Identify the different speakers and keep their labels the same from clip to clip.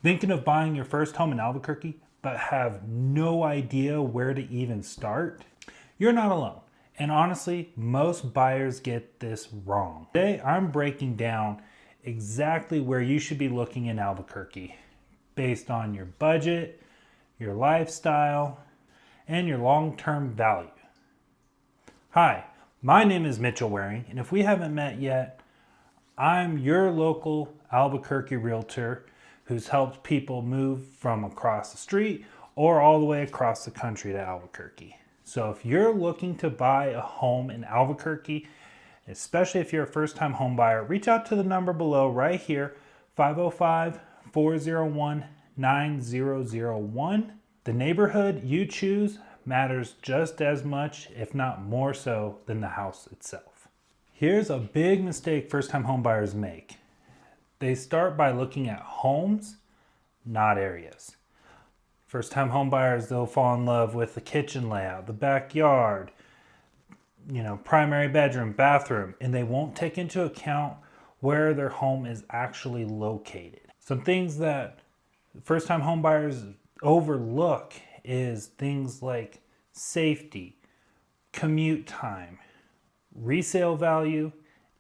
Speaker 1: Thinking of buying your first home in Albuquerque, but have no idea where to even start? You're not alone. And honestly, most buyers get this wrong. Today, I'm breaking down exactly where you should be looking in Albuquerque based on your budget, your lifestyle, and your long-term value. Hi, my name is Mitchell, and if we haven't met yet, I'm your local Albuquerque realtor who's helped people move from across the street or all the way across the country to Albuquerque. So if you're looking to buy a home in Albuquerque, especially if you're a first-time home buyer, reach out to the number below right here, 505-401-9001. The neighborhood you choose matters just as much, if not more so, than the house itself. Here's a big mistake first-time home buyers make. They start by looking at homes, not areas. First-time home buyers, they'll fall in love with the kitchen layout, the backyard, primary bedroom, bathroom, and they won't take into account where their home is actually located. Some things that first-time home buyers overlook is things like safety, commute time, resale value,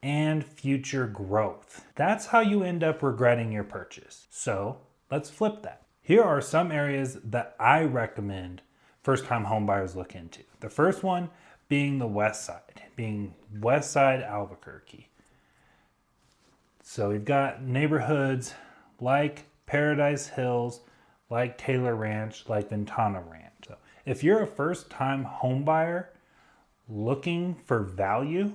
Speaker 1: and future growth. That's how you end up regretting your purchase. So let's flip that. Here are some areas that I recommend first-time home buyers look into. The first one being the Westside Albuquerque. So we've got neighborhoods like Paradise Hills, like Taylor Ranch, like Ventana Ranch. So if you're a first-time home buyer looking for value,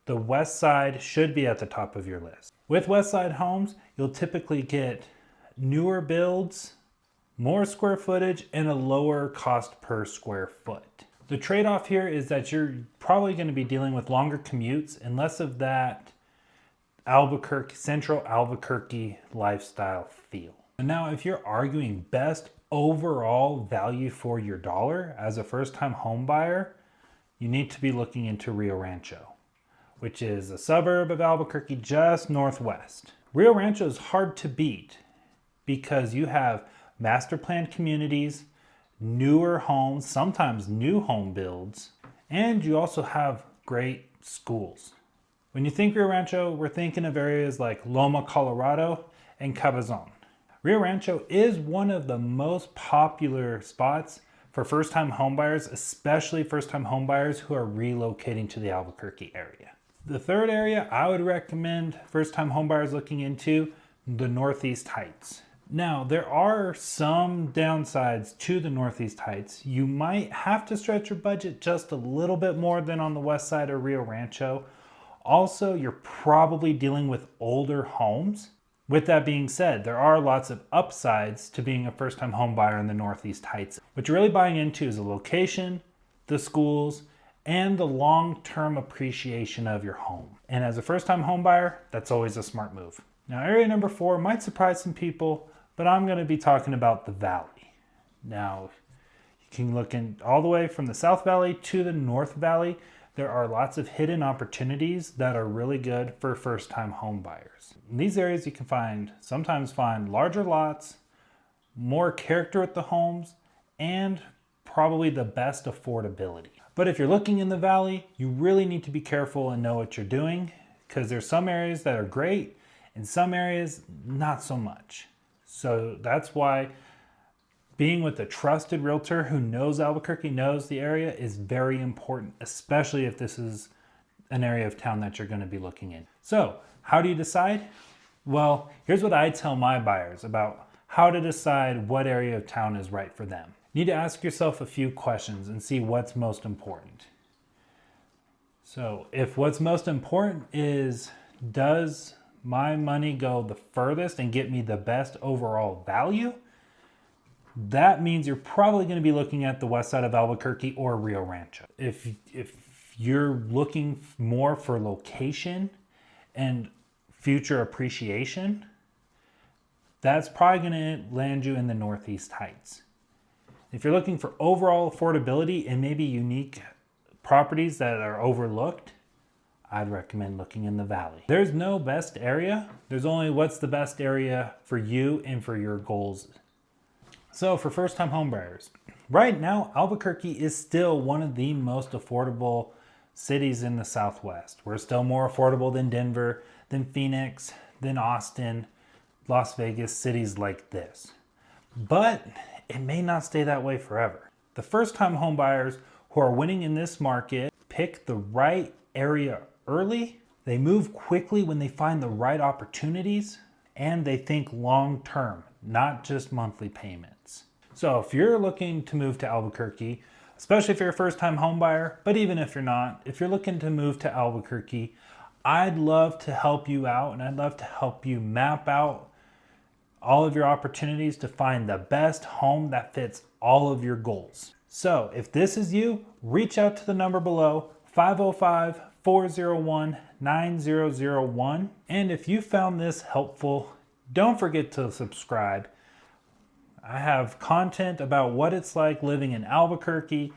Speaker 1: the West Side should be at the top of your list. With Westside homes, you'll typically get newer builds, more square footage, and a lower cost per square foot. The trade-off here is that you're probably going to be dealing with longer commutes and less of that central Albuquerque lifestyle feel. And now if you're arguing best overall value for your dollar as a first-time home buyer, you need to be looking into Rio Rancho, which is a suburb of Albuquerque just northwest. Rio Rancho is hard to beat because you have master planned communities, newer homes, sometimes new home builds, and you also have great schools. When you think Rio Rancho, we're thinking of areas like Loma, Colorado, and Cabazon. Rio Rancho is one of the most popular spots for first-time homebuyers, especially first-time homebuyers who are relocating to the Albuquerque area. The third area I would recommend first-time homebuyers looking into, the Northeast Heights. Now, there are some downsides to the Northeast Heights. You might have to stretch your budget just a little bit more than on the west side of Rio Rancho. Also, you're probably dealing with older homes. With that being said, there are lots of upsides to being a first-time home buyer in the Northeast Heights. What you're really buying into is the location, the schools, and the long-term appreciation of your home. And as a first-time home buyer, that's always a smart move. Now, area number 4 might surprise some people, but I'm going to be talking about the Valley. Now, you can look in all the way from the South Valley to the North Valley. There are lots of hidden opportunities that are really good for first-time home buyers. In these areas, you can sometimes find larger lots, more character at the homes, and probably the best affordability. But if you're looking in the Valley, you really need to be careful and know what you're doing, because there's some areas that are great and some areas not so much. So that's why being with a trusted realtor who knows Albuquerque, knows the area, is very important, especially if this is an area of town that you're going to be looking in. So how do you decide? Well, here's what I tell my buyers about how to decide what area of town is right for them. You need to ask yourself a few questions and see what's most important. So if what's most important is, does my money go the furthest and get me the best overall value? That means you're probably going to be looking at the west side of Albuquerque or Rio Rancho. If you're looking more for location and future appreciation, that's probably going to land you in the Northeast Heights. If you're looking for overall affordability and maybe unique properties that are overlooked, I'd recommend looking in the valley. There's no best area. There's only what's the best area for you and for your goals. So for first-time homebuyers, right now, Albuquerque is still one of the most affordable cities in the Southwest. We're still more affordable than Denver, than Phoenix, than Austin, Las Vegas, cities like this. But it may not stay that way forever. The first-time homebuyers who are winning in this market pick the right area early. They move quickly when they find the right opportunities, and they think long-term, not just monthly payments. So if you're looking to move to Albuquerque, especially if you're a first-time homebuyer, but even if you're not, if you're looking to move to Albuquerque, I'd love to help you out, and I'd love to help you map out all of your opportunities to find the best home that fits all of your goals. So if this is you, reach out to the number below, 505-401-9001. And if you found this helpful, don't forget to subscribe. I have content about what it's like living in Albuquerque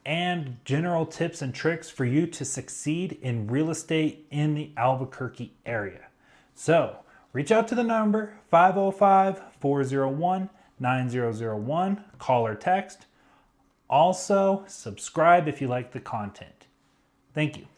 Speaker 1: and general tips and tricks for you to succeed in real estate in the Albuquerque area. So reach out to the number 505-401-9001, call or text. Also, subscribe if you like the content. Thank you.